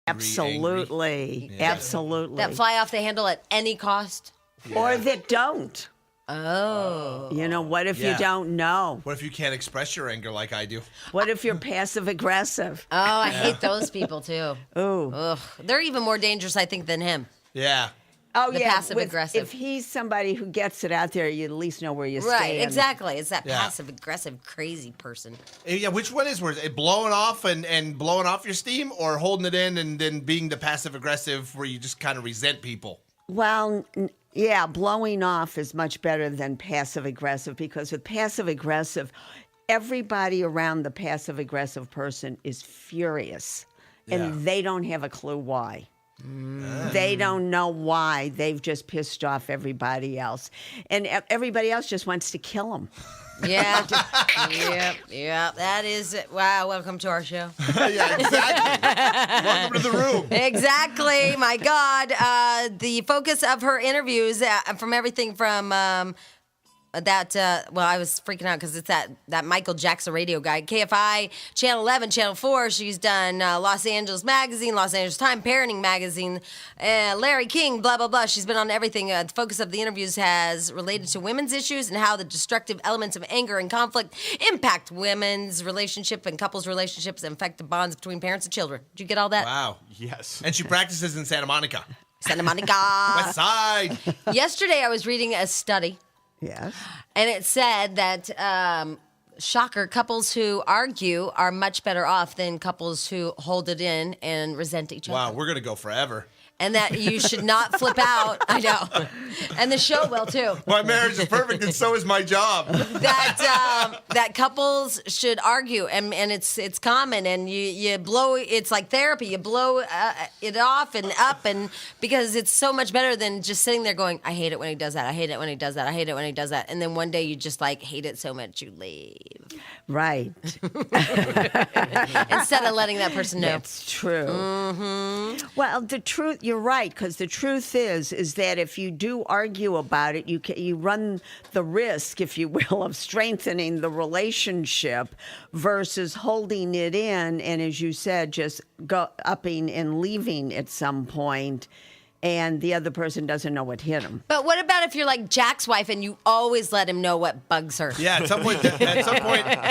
Absolutely. Yeah. Absolutely. That fly off the handle at any cost. Yeah. Or that don't. Oh. You know, what if you don't know? What if you can't express your anger like I do? What if you're passive aggressive? Oh, I hate those people too. Ooh. Ugh. They're even more dangerous, I think, than him. Yeah. Oh, The yeah. passive aggressive. If he's somebody who gets it out there, you at least know where you Right, stand. exactly. It's that Yeah. passive aggressive crazy person. Yeah, which one is worse? It blowing off and blowing off your steam, or holding it in and then being the passive aggressive where you just kind of resent people? Well, yeah, blowing off is much better than passive aggressive, because with passive aggressive, everybody around the passive aggressive person is furious, and they don't have a clue why. They don't know why. They've just pissed off everybody else, and everybody else just wants to kill them. Yeah. Yep. That is it. Wow. Welcome to our show. Yeah, exactly. Welcome to the room. Exactly. My God. The focus of her interviews, from everything from I was freaking out because it's that Michael Jackson radio guy. KFI, Channel 11, Channel 4. She's done Los Angeles Magazine, Los Angeles Time, Parenting Magazine, Larry King, blah, blah, blah. She's been on everything. The focus of the interviews has related to women's issues and how the destructive elements of anger and conflict impact women's relationship and couples' relationships and affect the bonds between parents and children. Did you get all that? Wow. Yes. And she practices in Santa Monica. Santa Monica. West Side. Yesterday, I was reading a study. Yes. And it said that, shocker, couples who argue are much better off than couples who hold it in and resent each other. Wow, we're going to go forever. And that you should not flip out. I know. And the show will, too. My marriage is perfect, and so is my job. That couples should argue, and it's common, and you blow. It's like therapy. You blow it off and up, and because it's so much better than just sitting there going, "I hate it when he does that. I hate it when he does that. I hate it when he does that." And then one day you just like hate it so much you leave Right. instead of letting that person know. That's true. Mm-hmm. Well, the truth, you're right, because the truth is that if you do argue about it, you run the risk, if you will, of strengthening the relationship versus holding it in, and as you said, just upping and leaving at some point, and the other person doesn't know what hit them. But what about if you're like Jack's wife and you always let him know what bugs her? Yeah, at some point,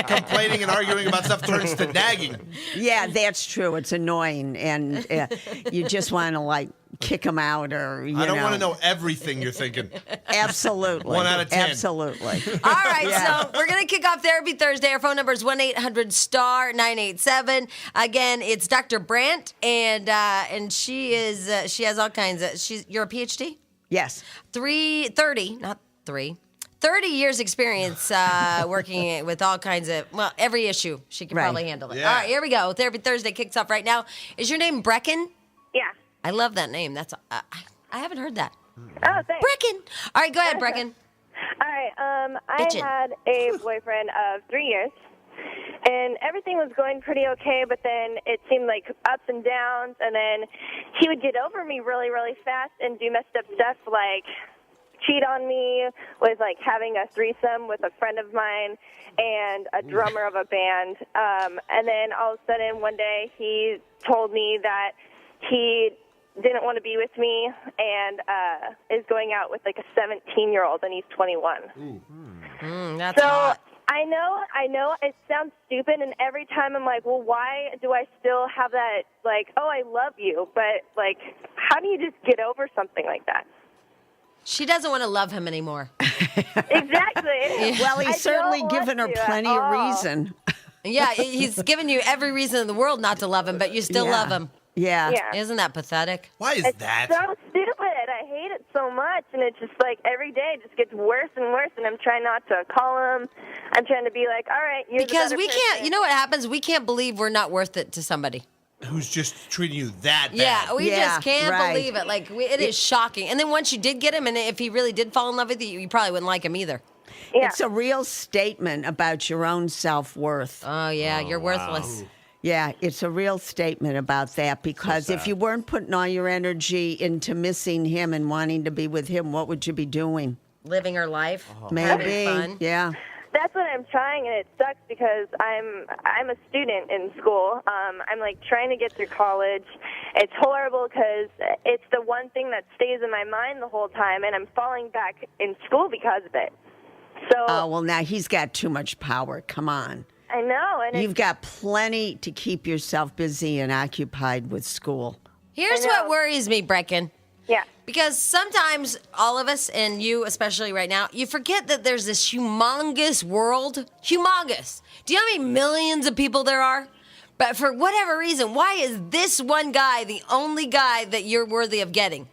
complaining and arguing about stuff turns to nagging. Yeah, that's true. It's annoying, and you just want to like kick them out, or I don't want to know everything you're thinking. Absolutely. 1 out of 10. Absolutely. All right, so we're going to kick off Therapy Thursday. Our phone number is 1-800-STAR-987. Again, it's Dr. Brandt, and she has all kinds of, you're a PhD? Yes. 30 years experience working with all kinds of, every issue. She can probably handle it. Yeah. All right, here we go. Therapy Thursday kicks off right now. Is your name Brecken? Yeah. I love that name. That's I haven't heard that. Oh, thanks. Brecken. All right, go ahead, Brecken. All right. I Bitchin'. had a boyfriend of 3 years, and everything was going pretty okay, but then it seemed like ups and downs, and then he would get over me really, really fast and do messed up stuff like cheat on me with like having a threesome with a friend of mine and a drummer of a band. And then all of a sudden one day he told me that he didn't want to be with me and is going out with like a 17-year-old, and he's 21. That's So hot. I know it sounds stupid, and every time I'm like, well, why do I still have that, like, oh, I love you, but like, how do you just get over something like that? She doesn't want to love him anymore. Exactly. Well, I he's certainly don't given her want to plenty at of all. reason. Yeah, he's given you every reason in the world not to love him, but you still Yeah. love him. Yeah. Yeah. Isn't that pathetic? Why is It's that? so stupid. I hate it so much, and it's just like every day it just gets worse and worse, and I'm trying not to call him. I'm trying to be like, all right, you're Because the we better can't, person. you know what happens? We can't believe we're not worth it to somebody. Who's just treating you that bad? Yeah, we Yeah, just can't right. believe it. Like, it is shocking. And then once you did get him, and if he really did fall in love with you, you probably wouldn't like him either. Yeah. It's a real statement about your own self-worth. Oh, yeah, you're worthless. Yeah, it's a real statement about that, because if you weren't putting all your energy into missing him and wanting to be with him, what would you be doing? Living her life. Maybe. Having fun. Yeah. That's what I'm trying, and it sucks because I'm a student in school. I'm like trying to get through college. It's horrible because it's the one thing that stays in my mind the whole time, and I'm falling back in school because of it. So. Oh, well, now he's got too much power. Come on. I know, and You've got plenty to keep yourself busy and occupied with school. Here's I know. what worries me, Brecken. yeah. Because sometimes all of us, and you especially right now, you forget that there's this humongous world. Humongous. Do you know how many millions of people there are? But for whatever reason, why is this one guy the only guy that you're worthy of getting?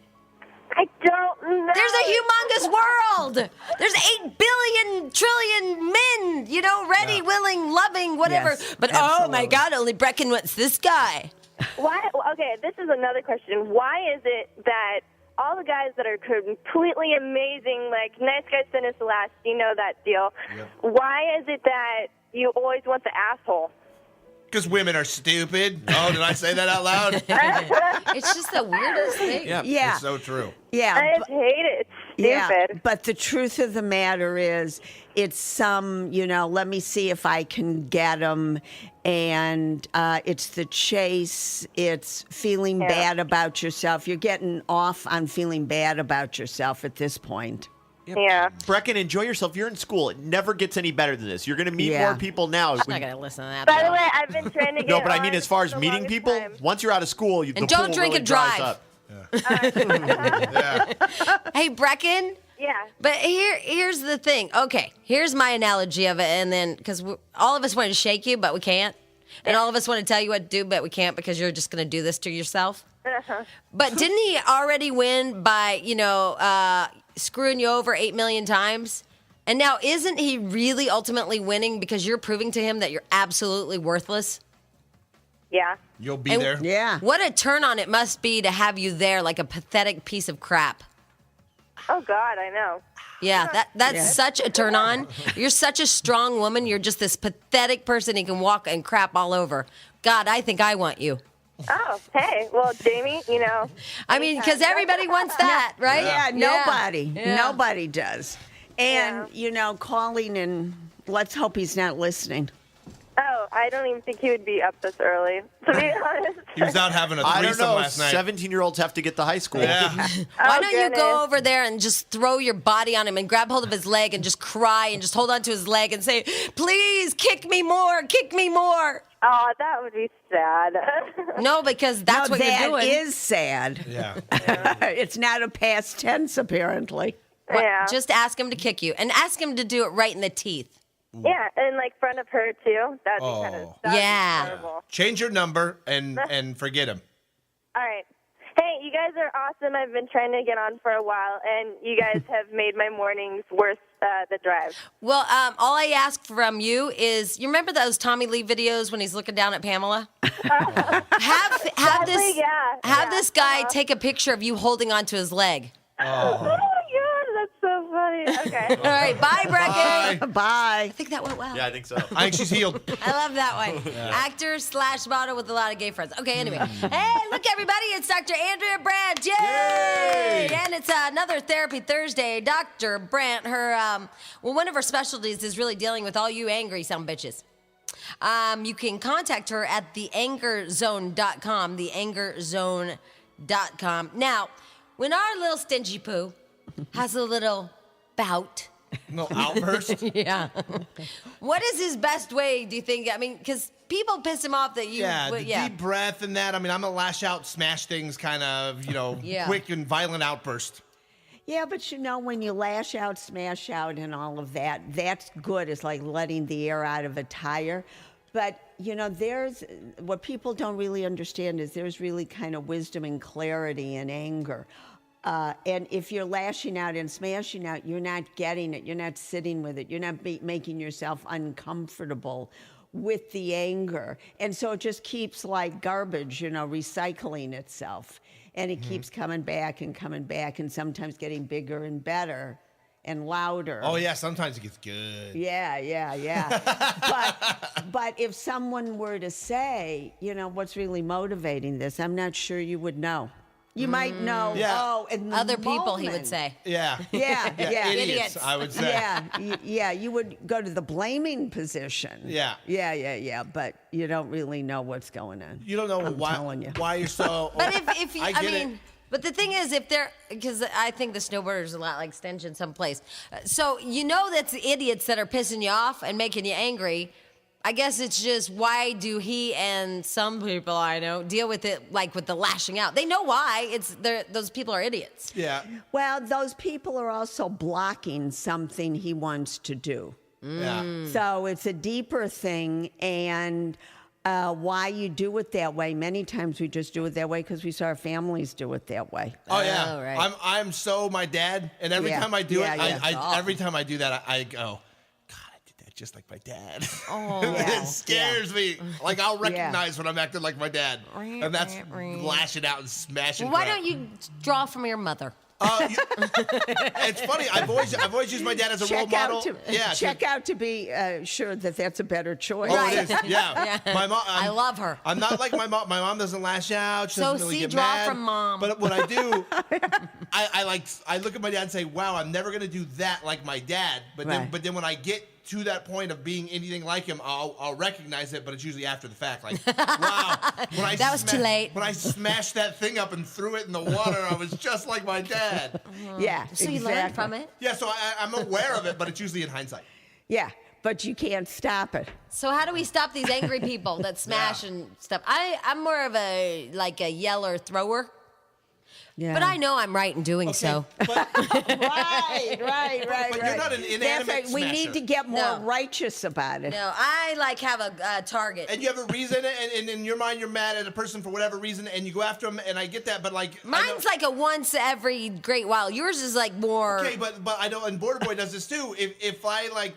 I don't know. There's a humongous world. There's 8 billion trillion men, ready, willing, loving, whatever. Yes, but oh my absolutely. God, only Brecken wants this guy. Why? Okay, this is another question. Why is it that all the guys that are completely amazing, like nice guys finish last, that deal? Yep. Why is it that you always want the asshole? Because women are stupid. Oh, did I say that out loud? It's just the weirdest thing. Yeah. It's so true. Yeah. I just hate it. It's stupid. But the truth of the matter is, it's some, let me see if I can get him. And it's the chase. It's feeling bad about yourself. You're getting off on feeling bad about yourself at this point. Yeah. Brecken, enjoy yourself. You're in school. It never gets any better than this. You're going to meet Yeah. more people now. I'm not going to listen to that. By the way, I've been trying to get No, but I mean, on as far as for the meeting longest people, time. once you're out of school, the don't pool drink really and dries drive. up. Yeah. Hey, Brecken. Yeah. But here's the thing. Okay, here's my analogy of it, and then because all of us want to shake you, but we can't, and all of us want to tell you what to do, but we can't because you're just going to do this to yourself. But didn't he already win by screwing you over 8 million times? And now isn't he really ultimately winning because you're proving to him that you're absolutely worthless? Yeah. You'll be And- there. Yeah. What a turn on it must be to have you there like a pathetic piece of crap. Oh, God, I know. Yeah, that's such a turn on. You're such a strong woman. You're just this pathetic person he can walk and crap all over. God, I think I want you. Oh, hey. Well, Jamie, I mean, because everybody wants that, right? Yeah, nobody. Yeah. Nobody does. And, calling and let's hope he's not listening. Oh, I don't even think he would be up this early, to be honest. He was out having a I don't threesome know. last night. 17-year-olds have to get to high school. Yeah. Why don't you goodness. go over there and just throw your body on him and grab hold of his leg and just cry and just hold on to his leg and say, please, kick me more, kick me more. Oh, that would be sad. No, because that's what that you're doing. is sad. Yeah. It's not a past tense, apparently. What- Yeah. Just ask him to kick you and ask him to do it right in the teeth. Yeah, and front of her, too. That'd be kind of Yeah. terrible. Change your number and forget him. All right. Hey, you guys are awesome. I've been trying to get on for a while, and you guys have made my mornings worth the drive. Well, all I ask from you is, you remember those Tommy Lee videos when he's looking down at Pamela? have this this guy take a picture of you holding onto his leg. Oh, my God, that's so funny. Okay. All right, bye, Brecken. Bye. Bye. I think that went well. Yeah, I think so. I think she's healed. I love that one. Actor / model with a lot of gay friends. Okay, anyway. Hey, look, everybody, it's Dr. Andrea Brandt. Yay! And it's another Therapy Thursday. Dr. Brandt, one of her specialties is really dealing with all you angry sumbitches. You can contact her at theangerzone.com, theangerzone.com. Now, when our little stingy poo has a little bout, No outburst. yeah. What is his best way, do you think? I mean, because people piss him off that you... Yeah, well, the deep breath and that. I mean, I'm a lash out, smash things kind of, Yeah. quick and violent outburst. Yeah, but when you lash out, smash out, and all of that, that's good. It's like letting the air out of a tire. But, there's what people don't really understand is there's really kind of wisdom and clarity in anger. And if you're lashing out and smashing out, you're not getting it. You're not sitting with it. You're not making yourself uncomfortable with the anger. And so it just keeps like garbage, recycling itself. And it keeps coming back and sometimes getting bigger and better and louder. Oh, yeah, sometimes it gets good. Yeah. but if someone were to say, what's really motivating this, I'm not sure you would know. You might know. Yeah. Oh, in the Other people, he would moment. say. Yeah. Yeah, yeah. Idiots, I would say. Yeah, you would go to the blaming position. Yeah. Yeah. But you don't really know what's going on. You don't know I'm telling you. why you're so. But if you, I I get it. mean, but the thing is, if they're, because I think the snowboarder's a lot like Stench in some place. So you know that's the idiots that are pissing you off and making you angry. I guess it's just why do he and some people I know deal with it like with the lashing out? They know why. Those people are idiots. Yeah. Well, those people are also blocking something he wants to do. Yeah. So it's a deeper thing, and why you do it that way. Many times we just do it that way because we saw our families do it that way. Oh yeah. Oh, right. I'm so my dad, and every Yeah. time I do Yeah, it, yeah. every time I do that, I go, God, I did that just like my dad. Oh, Yeah. It scares me. Like I'll recognize when I'm acting like my dad, and that's lashing out and smashing. Why crap. don't you draw from your mother? It's funny. I've always used my dad as a role model. Check out to be sure that that's a better choice. Oh, it is. Yeah. My mom. I love her. I'm not like my mom. My mom doesn't lash out. She So doesn't really see, get draw mad. from mom. But what I do, I look at my dad and say, "Wow, I'm never gonna do that like my dad." But Right. then when I get to that point of being anything like him, I'll recognize it. But it's usually after the fact. Like, wow, That was too late. When I smashed that thing up and threw it in the water, I was just like my dad. Yeah, So you learn from it? Yeah, so I'm aware of it, but it's usually in hindsight. Yeah, but you can't stop it. So how do we stop these angry people that smash Yeah. and stuff? I'm more of a yeller thrower, Yeah. but I know I'm right in doing so. But right. But you're not an inanimate That's right. We need smasher. to get more No. righteous about it. No, I have a target. and you have a reason, and in your mind, you're mad at a person for whatever reason, and you go after them, and I get that, but like I Mine's know- like a once every great while. Yours is like more. okay, but I know, and Border Boy does this too. If I like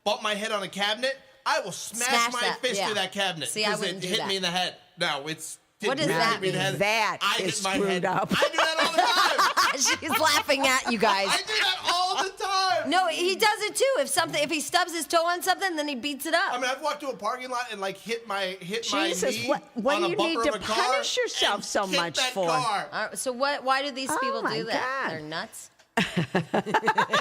bump my head on a cabinet, I will smash my that, fist yeah. through that cabinet See, I because wouldn't it do hit that. me in the head. No, it's. What does didn't that hit me in the mean? head. That I is hit my screwed head. up. I do that all the time. She's laughing at you guys. I do that all the time. No, he does it too. If he stubs his toe on something, then he beats it up. I mean, I've walked to a parking lot and like hit my Jesus, knee what on do a you bumper need of to a car punish yourself and so hit much that for? Car. So what? Why do these people my do that? God. They're nuts.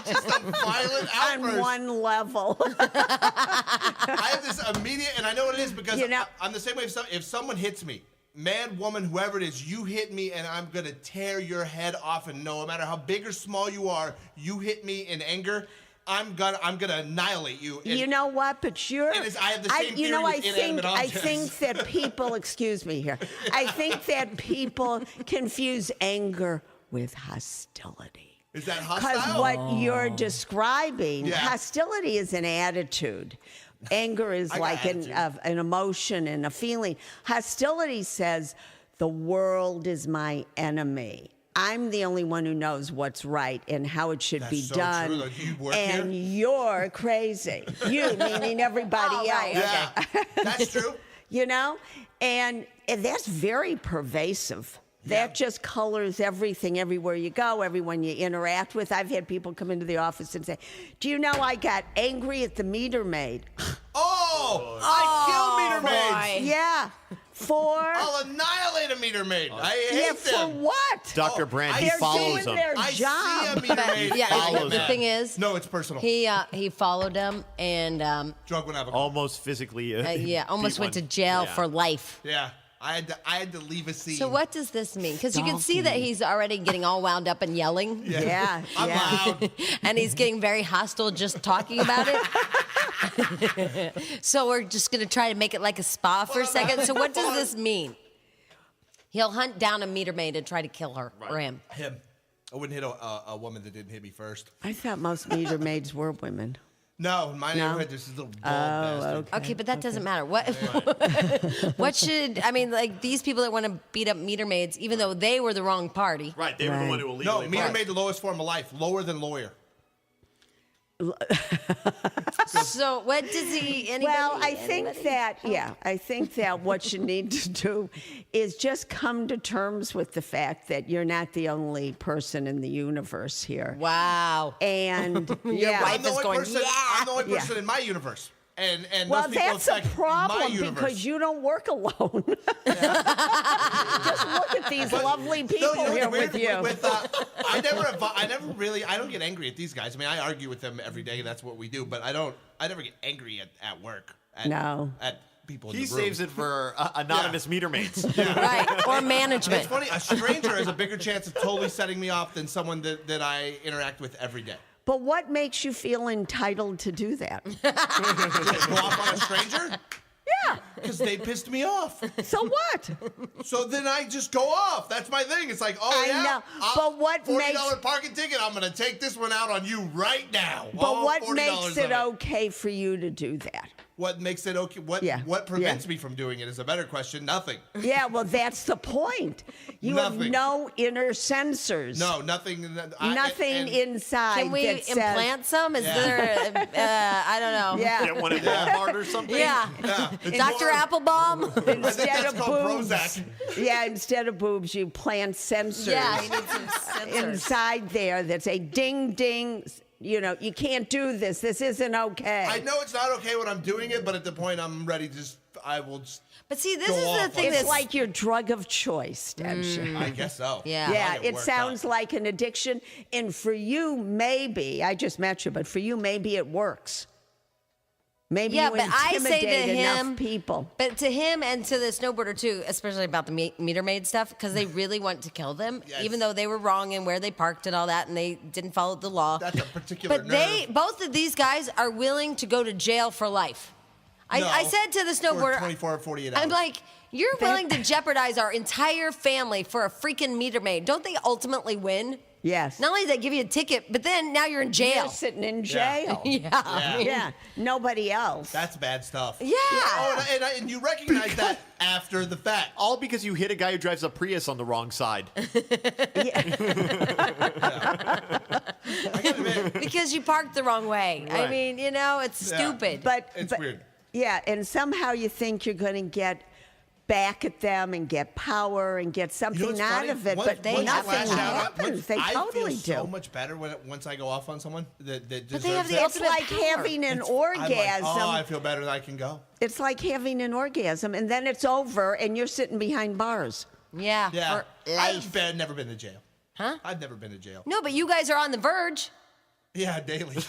Just a violent outburst. On one level. I have this immediate, and I know what it is because You know- I'm the same way. If someone hits me, man, woman, whoever it is, you hit me, and I'm gonna tear your head off. And no matter how big or small you are, you hit me in anger, I'm gonna annihilate you. And You know what? But you're. And I have the same you theory know, with inanimate I objects. think that people. Excuse me here. I think that people confuse anger with hostility. Is that Because hostile? what you're describing, Yeah. hostility is an attitude. Anger is I got like an emotion and a feeling. Hostility says, the world is my enemy. I'm the only one who knows what's right and how it should be That's so done. true. Like, you work and here? you're crazy. You, meaning everybody Oh, right, else. Yeah, that's true. You know? And that's very pervasive. That just colors everything everywhere you go, everyone you interact with. I've had people come into the office and say, "Do you know I got angry at the meter maid?" I kill meter maids. Yeah. For I'll annihilate a meter maid. I hate yeah, for them. what? Dr. Brandt, he They're follows doing them. their I job. see a meter maid. Yeah, follow the them. thing is, No, it's personal. he followed him and Drug when alcohol. Almost physically. almost beat went to one. jail Yeah. for life. Yeah, I had to leave a scene. So what does this mean? Because you can see that he's already getting all wound up and yelling. Yeah, I'm yeah. loud. And he's getting very hostile just talking about it. So we're just going to try to make it like a spa for a second. So what does this mean? He'll hunt down a meter maid and try to kill her or him. Him. I wouldn't hit a woman that didn't hit me first. I thought most meter maids were women. No, in my neighborhood, there's this little bald bastard. Okay, but that doesn't matter. What should, I mean, like these people that want to beat up meter maids, even though they were the wrong party. Right, they were the Right. one who illegally No, meter parked. maid the lowest form of life, lower than lawyer. So what does anybody? Well, I think that what you need to do is just come to terms with the fact that you're not the only person in the universe here. Wow. And yeah, wife I'm the is only going, person, "Yeah." I'm the only Yeah. person in my universe. And Well, those people that's a affect my problem universe. because you don't work alone. Just look at these lovely people No, you know here what's with weird? you. I never really, I don't get angry at these guys. I mean, I argue with them every day. That's what we do. But I never get angry at work. No. At people in He the room. saves it for anonymous meter maids. Right. Or management. It's funny. A stranger has a bigger chance of totally setting me off than someone that I interact with every day. But what makes you feel entitled to do that? Go off on a stranger? Yeah. Because they pissed me off. So what? So then I just go off. That's my thing. It's like, oh I yeah, know. But what $40 makes- parking ticket? I'm gonna take this one out on you right now. But All what $40 makes it of okay for you to do that? What makes it okay? Yeah. What prevents me from doing it is a better question. Nothing. Yeah, well, that's the point. You have Nothing. no inner sensors. No, nothing. Nothing inside. Can we that says- implant some? Is there, I don't know. Yeah. Get one at Walmart or something? Yeah. Yeah. Dr. Applebaum? I think Instead that's of called boobs. Prozac. Yeah, instead of boobs, you plant sensors Yeah, you need some sensors. inside there that say ding ding. You know, you can't do this. This isn't okay. I know it's not okay when I'm doing it, but at the point I'm ready to I will just. But see, this Go is the off thing on It's that's like your drug of choice, Stench. I guess so. Yeah. Yeah, I'll get it worked sounds up. like an addiction. And for you, maybe, I just met you, but for you, maybe it works. Maybe Yeah, you but I say to intimidate enough him, people. But to him and to the snowboarder too, especially about the meter maid stuff, because they really want to kill them, Yes. even though they were wrong in where they parked and all that, and they didn't follow the law. That's a particular But they, nerve. both of these guys, are willing to go to jail for life. No, I said to the for snowboarder, 24 or 48 hours. I'm like, you're willing to jeopardize our entire family for a freaking meter maid. Don't they ultimately win? Yes. Not only did they give you a ticket, but then now you're in jail. You're sitting in jail. Yeah. Yeah. Nobody else. That's bad stuff. Yeah. Oh, and you recognize that after the fact. All because you hit a guy who drives a Prius on the wrong side. I gotta admit, Because you parked the wrong way. I Right. mean, you know, it's Yeah. stupid. It's weird. Yeah, and somehow you think you're going to get back at them and get power and get something what's out funny? of it, Once- but they once you nothing lash out, happens. They I totally feel so do. much better once I go off on someone that deserves they have the it. It's ultimate like power. having an I'm orgasm. like, oh, I feel better than I can go. It's like having an orgasm, and then it's over, and you're sitting behind bars. yeah. Yeah. For life. I've never been to jail. Huh? I've never been to jail. No, but you guys are on the verge. Yeah, daily. All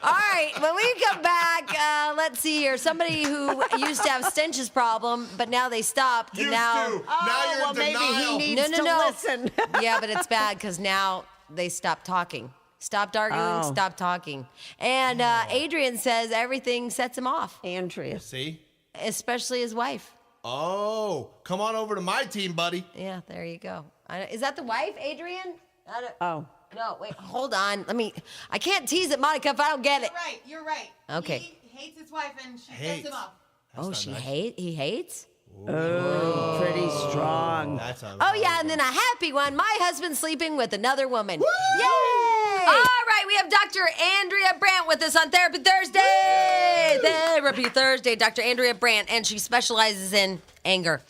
right, when we come back, let's see here. Somebody who used to have Stench's problem, but now they stopped. and Used now, to. Now you're well, in maybe denial. he needs No, to no. listen. Yeah, but it's bad because now they stopped talking. Stopped arguing, Oh. stopped talking. And Adrian says everything sets him off, Andrea. See? especially his wife. Oh, come on over to my team, buddy. Yeah, there you go. Is that the wife, Adrian? I don't, Oh. no, wait, hold on. I can't tease it, Monica, if I don't get it. You're right. Okay. He hates his wife and she Hates. sets him up. Oh, he hates? Oh, pretty strong. That's a Oh, yeah, and then a happy one. My husband's sleeping with another woman. Yay! All right, we have Dr. Andrea Brandt with us on Therapy Thursday. Therapy Thursday, Dr. Andrea Brandt, and she specializes in anger.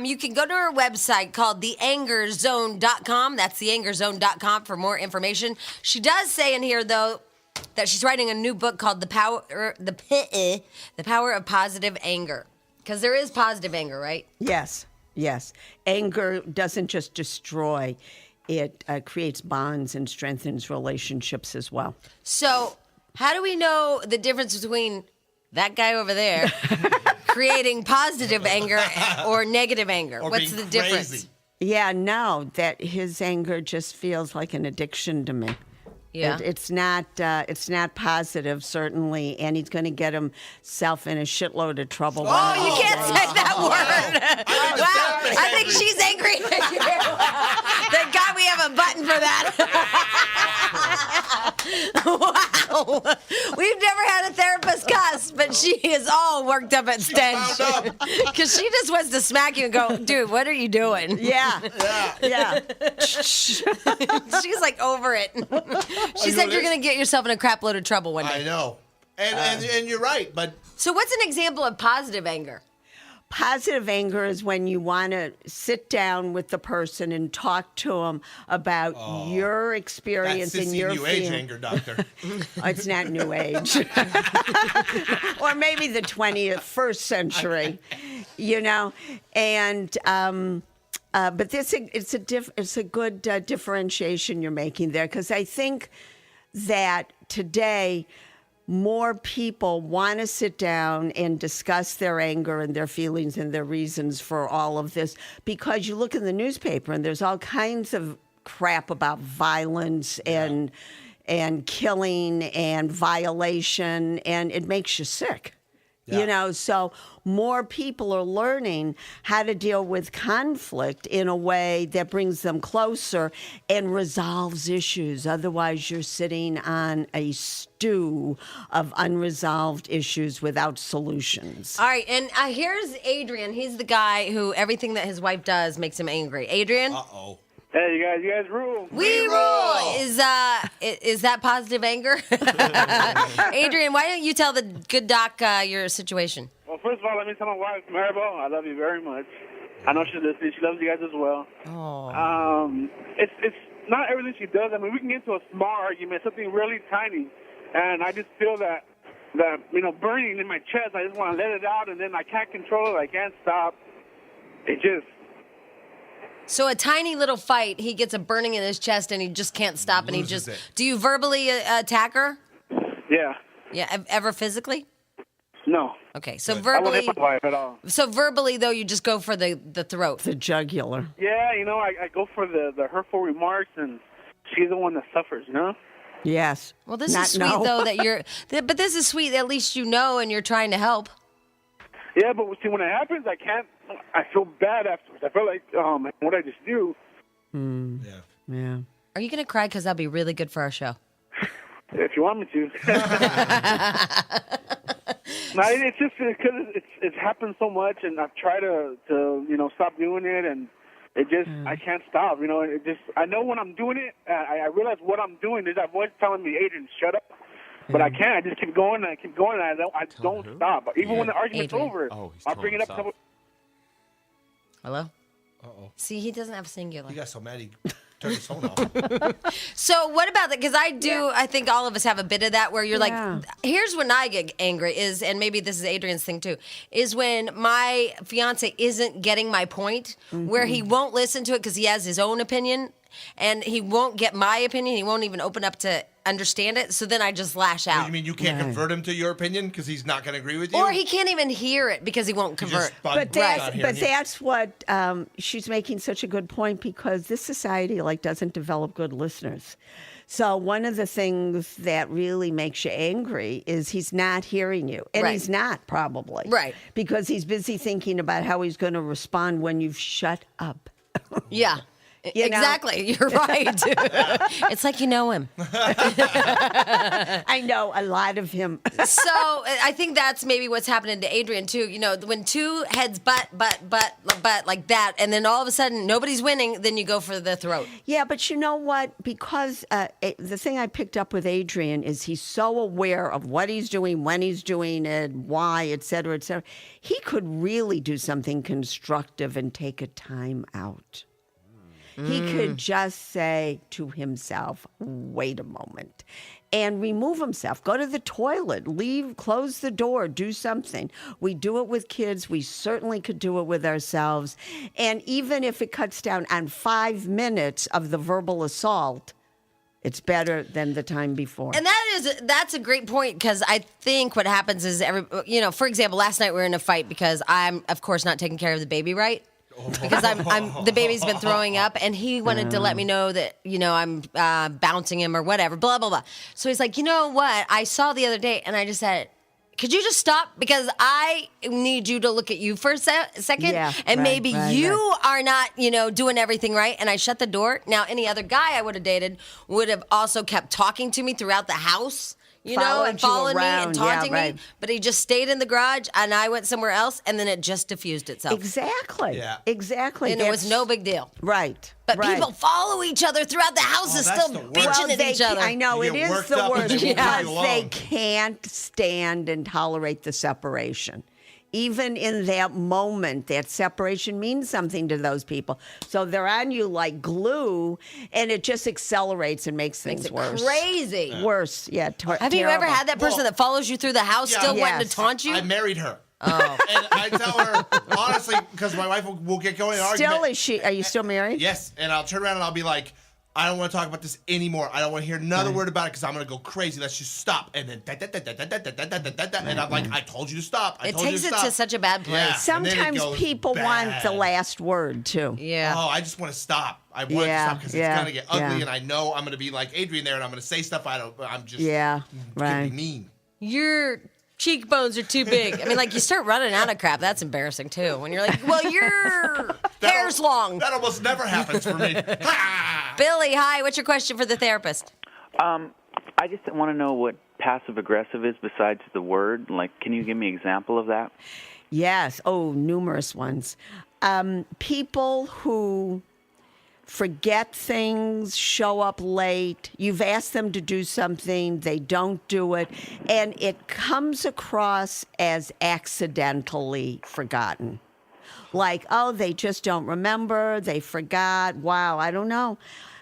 You can go to her website called theangerzone.com. That's theangerzone.com for more information. She does say in here, though, that she's writing a new book called The Power of Positive Anger. Because there is positive anger, right? Yes, yes. Anger doesn't just destroy, it creates bonds and strengthens relationships as well. So, how do we know the difference between that guy over there creating positive anger or negative anger? Or What's being the difference? crazy. Yeah, no, that his anger just feels like an addiction to me. Yeah. It's not positive, certainly, and he's going to get himself in a shitload of trouble. Oh, you can't say that word. Wow, I think angry. she's angry at you. Thank God we have a button for that. Wow. We've never had a therapist cuss, but she is all worked up at Stench. wound Because she just wants to smack you and go, dude, what are you doing? Yeah, yeah. She's like over it. She you said know you're this? going to get yourself in a crap load of trouble one I day. know. And you're right, but So what's an example of positive anger? Positive anger is when you want to sit down with the person and talk to them about your experience That's and sissy your new age feeling. anger, doctor. It's not new age. Or maybe the 21st century, and but it's a good differentiation you're making there, because I think that today more people want to sit down and discuss their anger and their feelings and their reasons for all of this, because you look in the newspaper and there's all kinds of crap about violence and killing and violation, and it makes you sick. So more people are learning how to deal with conflict in a way that brings them closer and resolves issues. Otherwise, you're sitting on a stew of unresolved issues without solutions. All right, and here's Adrian. He's the guy who everything that his wife does makes him angry. Adrian? Uh-oh. Hey, you guys rule. We rule. Is that positive anger? Adrian, why don't you tell the good doc your situation? Well, first of all, let me tell my wife, Maribel, I love you very much. I know she's listening. She loves you guys as well. Oh. It's not everything she does. I mean, we can get into a small argument, something really tiny, and I just feel that burning in my chest. I just want to let it out, and then I can't control it. I can't stop. It just. So a tiny little fight, he gets a burning in his chest, and he just can't stop, and he Loses just. it. Do you verbally attack her? Yeah. Yeah, ever physically? No. Okay, so Good. I won't verbally. hit my wife at all. So verbally, though, you just go for the throat. The jugular. Yeah, I go for the hurtful remarks, and she's the one that suffers, Yes. Well, this Not is sweet no. though that you're. But this is sweet. At least you know, and you're trying to help. Yeah, but see, when it happens, I feel bad afterwards. I feel like, oh, man, what I just do. Yeah. Yeah. Are you gonna cry? Because that'd be really good for our show. If you want me to. No, it's just because it's happened so much, and I've tried to stop doing it, and it just I can't stop. It just I know when I'm doing it, I realize what I'm doing is that voice telling me, Adrian, shut up. But I can't. I just keep going and I keep going, and I don't stop. Even when the argument's Adrian. over, He's I'll telling bring it up. himself. Hello. Uh-oh. See, he doesn't have singular. He got so mad he turned his phone off. So what about that? Because I do. I think all of us have a bit of that where you're Yeah. like, here's when I get angry is, and maybe this is Adrian's thing too, is when my fiance isn't getting my point, where he won't listen to it because he has his own opinion, and he won't get my opinion. He won't even open up to understand it. So then I just lash out. You mean you can't convert him to your opinion because he's not going to agree with you? Or he can't even hear it because he won't You convert. just But not hearing you. that's what she's making such a good point, because this society doesn't develop good listeners. So one of the things that really makes you angry is he's not hearing you, and Right. he's not probably Right. because he's busy thinking about how he's going to respond when you've shut up. Yeah. You know? Exactly. You're right. It's like you know him. I know a lot of him. So I think that's maybe what's happening to Adrian too. When two heads butt like that, and then all of a sudden nobody's winning, then you go for the throat. Yeah, but you know what? Because the thing I picked up with Adrian is he's so aware of what he's doing, when he's doing it, why, et cetera, et cetera. He could really do something constructive and take a time out. He could just say to himself, wait a moment, and remove himself. Go to the toilet, leave, close the door, do something. We do it with kids. We certainly could do it with ourselves. And even if it cuts down on 5 minutes of the verbal assault, it's better than the time before. And that's a great point, because I think what happens is for example, last night we were in a fight because I'm of course not taking care of the baby right. Because the baby's been throwing up, and he wanted to let me know that I'm bouncing him or whatever, blah blah blah. So he's like, you know what? I saw the other day, and I just said, could you just stop? Because I need you to look at you for a second, Yeah, and right, maybe right, you right. are not doing everything right. And I shut the door. Now any other guy I would have dated would have also kept talking to me throughout the house. Followed And you following me around, and yeah, taunting right. me, but he just stayed in the garage, and I went somewhere else, and then it just diffused itself. Exactly. Yeah. Exactly. And it was no big deal. Right. But right. people follow each other throughout the houses, that's still the worst. bitching at they each other. I know You it get is worked the up and worst they won't leave you because they alone. can't stand and tolerate the separation. even in that moment, that separation means something to those people. So they're on you like glue, and it just accelerates and makes things Makes it worse. crazy. Worse, yeah. Have you ever had that person Well, that follows you through the house yeah. still wanting to Yes. taunt you? I married her. Oh. And I tell her, honestly, because my wife will get going in an Still, argument. is she? Are you still married? Yes, and I'll turn around and I'll be like, I don't want to talk about this anymore. I don't want to hear another word about it because I'm going to go crazy. Let's just stop. And then, and I'm like, I told you to stop. It takes it to such a bad place. Yeah. And then it Sometimes goes people want the bad. last word too. Yeah. Oh, I just want to stop. I want to Yeah, stop because yeah, it's going to get ugly, yeah. and I know I'm going to be like Adrian there, and I'm going to say stuff I'm just Yeah, gonna right. be mean. Your cheekbones are too big. I mean, like, you start running out of crap. That's embarrassing, too. When you're like, well, your hair's long. That almost never happens for me. Ha! Billy, hi. What's your question for the therapist? I just want to know what passive aggressive is besides the word. Like, can you give me an example of that? Yes. Oh, numerous ones. People who forget things, show up late. You've asked them to do something, they don't do it, and it comes across as accidentally forgotten. Like, oh, they just don't remember, they forgot. Wow, I don't know.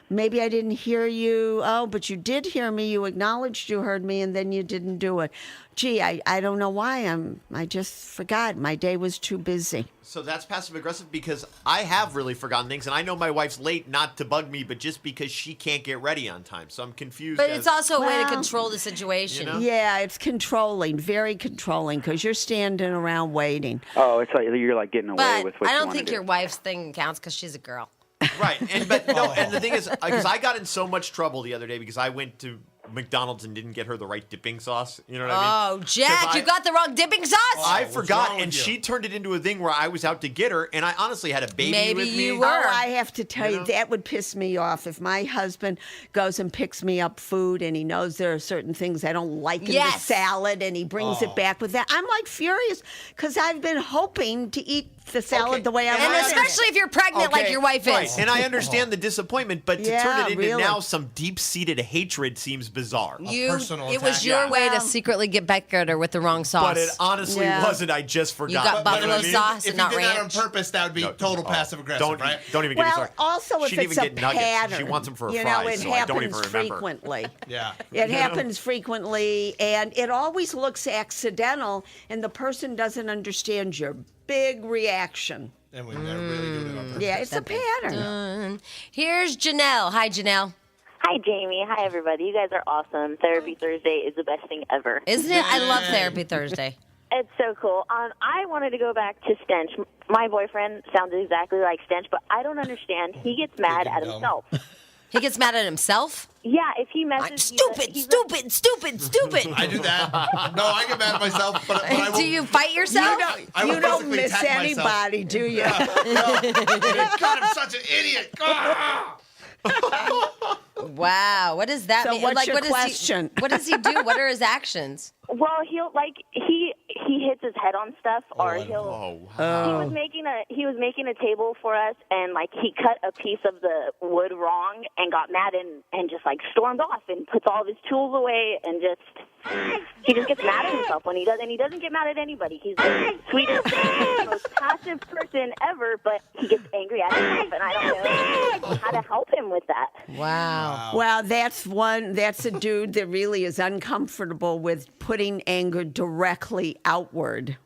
Maybe I didn't hear you. Oh, but you did hear me. You acknowledged you heard me, and then you didn't do it. Gee, I don't know why. I just forgot. My day was too busy. So that's passive aggressive because I have really forgotten things, and I know my wife's late not to bug me, but just because she can't get ready on time. So I'm confused. But it's also a way to Well, control the situation. you know? Yeah, it's controlling, very controlling, because you're standing around waiting. Oh, it's like you're like getting away But with what I you don't want think to your do. wife's thing counts because she's a girl. Right, and the thing is, because I got in so much trouble the other day because I went to McDonald's and didn't get her the right dipping sauce. You know what I mean? Oh, Jack, you got the wrong dipping sauce? I what's forgot, wrong with and you? she turned it into a thing where I was out to get her, and I honestly had a baby Maybe with me. you were. Oh, I have to tell you, know? that would piss me off if my husband goes and picks me up food and he knows there are certain things I don't like in the Yes. salad and he brings it back with that. I'm like furious because I've been hoping to eat the salad Okay, the way I and And want it. especially if you're pregnant like your wife right. is. And I understand the disappointment, but to turn Yeah, it into really. now some deep-seated hatred seems bizarre. personal It was attack. your Yeah. way Well- to secretly get Becker with the wrong sauce. But it honestly Yeah. wasn't. I just forgot. got buffalo You know what I mean? sauce If and you not did that on ranch. purpose, that would be total passive aggressive, Don't, right? don't even get me Well, started. also if She'd it's even a get nuggets. pattern, She wants them for you fries, know, it so I don't even happens remember. frequently. Yeah. It happens frequently, and it always looks accidental, and the person doesn't understand your big reaction. And when they're really doing it on purpose. Yeah, it's a pattern. Here's Janelle. Hi, Janelle. Hi, Jamie. Hi, everybody. You guys are awesome. Therapy Thursday is the best thing ever. Isn't it? I love Therapy Thursday. It's so cool. I wanted to go back to Stench. My boyfriend sounds exactly like Stench, but I don't understand. He gets mad at dumb. himself. He gets mad at himself? Yeah, if he messes you, Stupid. I do that. No, I get mad at myself, but I will. Do you fight yourself? I will You don't physically miss attack myself. anybody, do you? God, I'm such an idiot. Ah! Wow. What does that So mean? what's your what question? What does he do? What are his actions? well, he'll he hits his head on stuff, or he'll. Oh, He was making a table for us, and like he cut a piece of the wood wrong and got mad and just like stormed off and puts all of his tools away and he just gets mad at himself when he does, and he doesn't get mad at anybody. He's the sweetest, most passive person ever, but he gets angry at himself, and I don't know how to help him with that. Wow. Well, that's a dude that really is uncomfortable with putting anger directly outward.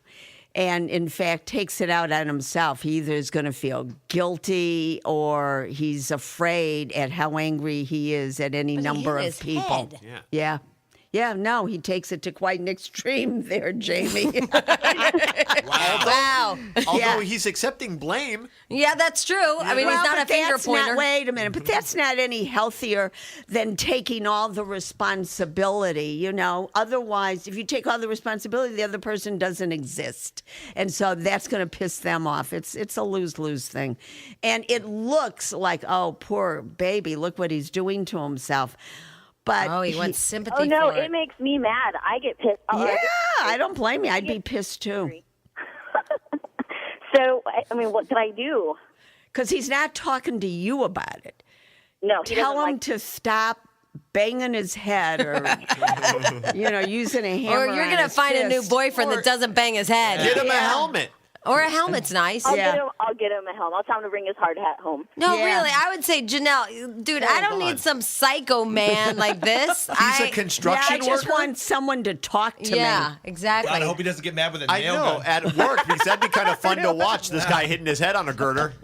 And in fact, takes it out on himself. He either is going to feel guilty or he's afraid at how angry he is at any But he number hit of his people. head. Yeah. Yeah. Yeah, no, he takes it to quite an extreme there, Jamie. Wow. although Yeah. he's accepting blame. Yeah, that's true. I mean, Well, he's not a but finger that's pointer. Not, wait a minute, but that's not any healthier than taking all the responsibility, you know? Otherwise, if you take all the responsibility, the other person doesn't exist. And so that's going to piss them off. It's a lose-lose thing. And it looks like, oh, poor baby, look what he's doing to himself. But Oh, he wants sympathy Oh no, for it makes me mad. I get pissed. yeah, I don't blame you. I'd be pissed too. So I mean, what could I do? Because he's not talking to you about it. No, he Tell doesn't him like. to stop banging his head or, using a hammer. Or you're on gonna his find a new fist. boyfriend that doesn't bang his head. Get him a helmet. Or a helmet's nice. I'll get him a helmet. I'll tell him to bring his hard hat home. No, Yeah. really, I would say, Janelle, dude, I don't need some psycho man like this. He's a Yeah, construction I just worker. want someone to talk to me. Yeah, exactly. God, I hope he doesn't get mad with a I nail know, gun. at work, because that'd be kind of fun to watch, this guy hitting his head on a girder.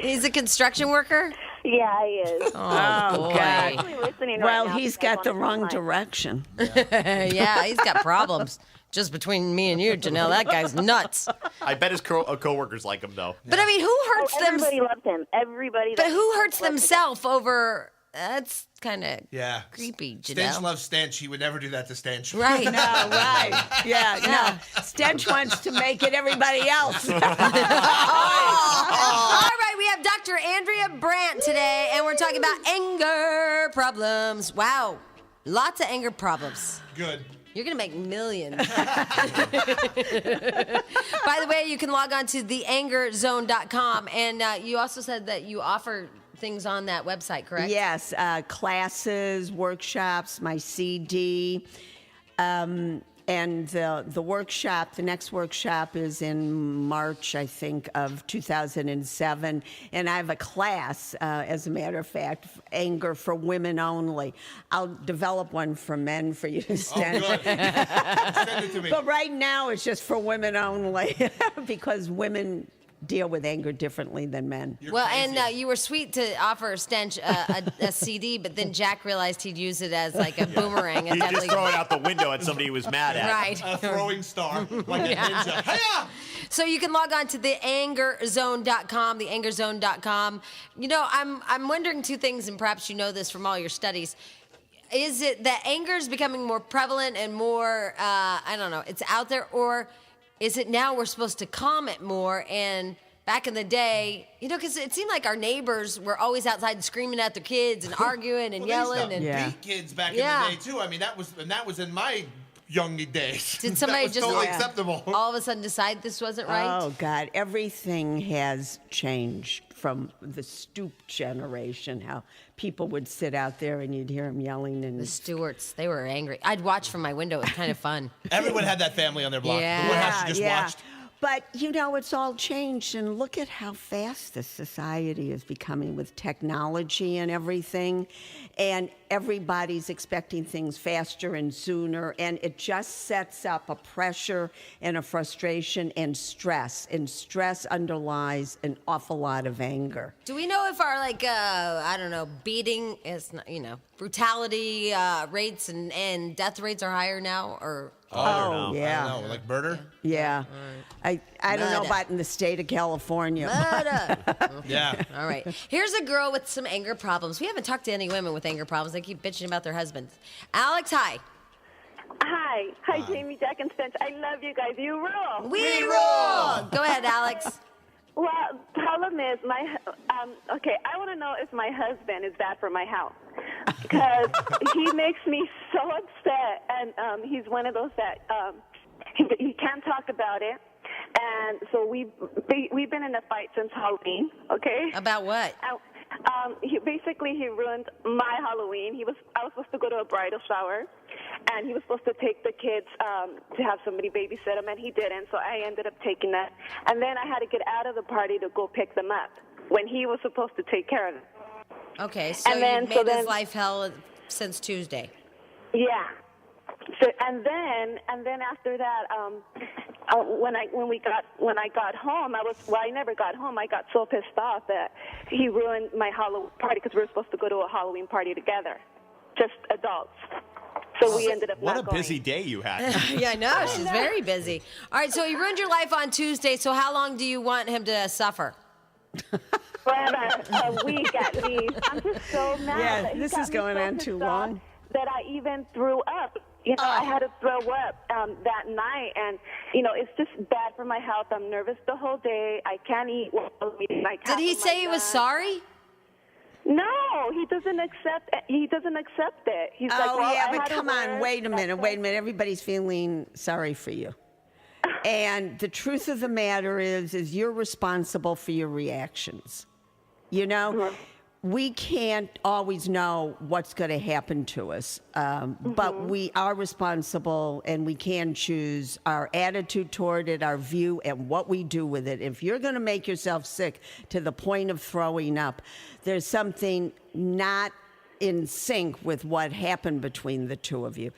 He's a construction worker? Yeah, he is. Oh, Oh, boy. God. Actually listening Well, right now he's because I got the wanna wrong say hi. direction. Yeah, he's got problems. Just between me and you, Janelle, that guy's nuts. I bet his coworkers like him, though. But I mean, who hurts Everybody loves him. Everybody. But that- who hurts loves him. themselves over? That's kind of Yeah. creepy, Stench Janelle. loves Stench. He would never do that to Stench. Right. No, right. Yeah, no. Stench wants to make it everybody else. All right, we have Dr. Andrea Brandt today, and we're talking about anger problems. Wow, lots of anger problems. Good. You're going to make millions. By the way, you can log on to theangerzone.com, and you also said that you offer things on that website, correct? Yes, classes, workshops, my CD. And the workshop, the next workshop is in March, I think, of 2007. And I have a class, as a matter of fact, anger for women only. I'll develop one for men for you to Oh, send. good. Send it to me. But right now it's just for women only because women deal with anger differently than men. You're Well, crazy. and you were sweet to offer Stench a CD, but then Jack realized he'd use it as like a boomerang. And He'd just definitely- throw it out the window at somebody he was mad at. Right. A throwing star, like a ninja. Hiya! So you can log on to theangerzone.com, theangerzone.com. You know, I'm wondering two things, and perhaps you know this from all your studies. Is it that anger is becoming more prevalent and more, I don't know, it's out there, or is it now we're supposed to calm it more? And back in the day, you know, because it seemed like our neighbors were always outside screaming at their kids and arguing and Well, they yelling. used to And Yeah. beat kids back Yeah. in the day too. I mean, that was in my young days. Did somebody that was just totally Yeah. acceptable? all of a sudden decide this wasn't right? Oh, God. Everything has changed from the stoop generation, how people would sit out there and you'd hear them yelling. And The Stewarts, they were angry. I'd watch from my window. It was kind of fun. Everyone had that family on their block. Yeah. The one house you just yeah. watched. But, you know, it's all changed. And look at how fast this society is becoming with technology and everything. And everybody's expecting things faster and sooner. And it just sets up a pressure and a frustration and stress. And stress underlies an awful lot of anger. Do we know if our, like, I don't know, beating is, not, you know, brutality rates and death rates are higher now? Or Oh, I yeah. don't know, like murder. Yeah. I don't know Murder. about in the state of California. Murder. Yeah. All right. Here's a girl with some anger problems. We haven't talked to any women with anger problems. They keep bitching about their husbands. Alex, hi. Hi, Jamie, Jack, and Stench. I love you guys. You rule. We rule. Go ahead, Alex. Well, problem is okay. I want to know if my husband is bad for my house because he makes me so upset, and he's one of those that he can't talk about it, and so we've been in a fight since Halloween. Okay. About what? He ruined my Halloween. I was supposed to go to a bridal shower, and he was supposed to take the kids to have somebody babysit them, and he didn't. So I ended up taking that, and then I had to get out of the party to go pick them up when he was supposed to take care of them. Okay, so And then- you've so made his then- life hell since Tuesday. Yeah. So, and then after that, when I got home, I never got home. I got so pissed off that he ruined my Halloween party because we were supposed to go to a Halloween party together, just adults. So we ended up What not a going. busy day you had. Yeah, I know. She's very busy. All right, so he ruined your life on Tuesday. So how long do you want him to suffer? Forever, a week at least. I'm just so mad. Yeah, that he this got is me going so on pissed too off long. That I even threw up. You know, I had to throw up that night, and you know, it's just bad for my health. I'm nervous the whole day. I can't eat. Did he say he was sorry? No, he doesn't accept. He doesn't accept it. He's like, Oh, well, yeah, I but had to come on, work. wait a minute. Everybody's feeling sorry for you. And the truth of the matter is you're responsible for your reactions. You know, we can't always know what's going to happen to us, but we are responsible and we can choose our attitude toward it, our view, and what we do with it. If you're going to make yourself sick to the point of throwing up, there's something not in sync with what happened between the two of you.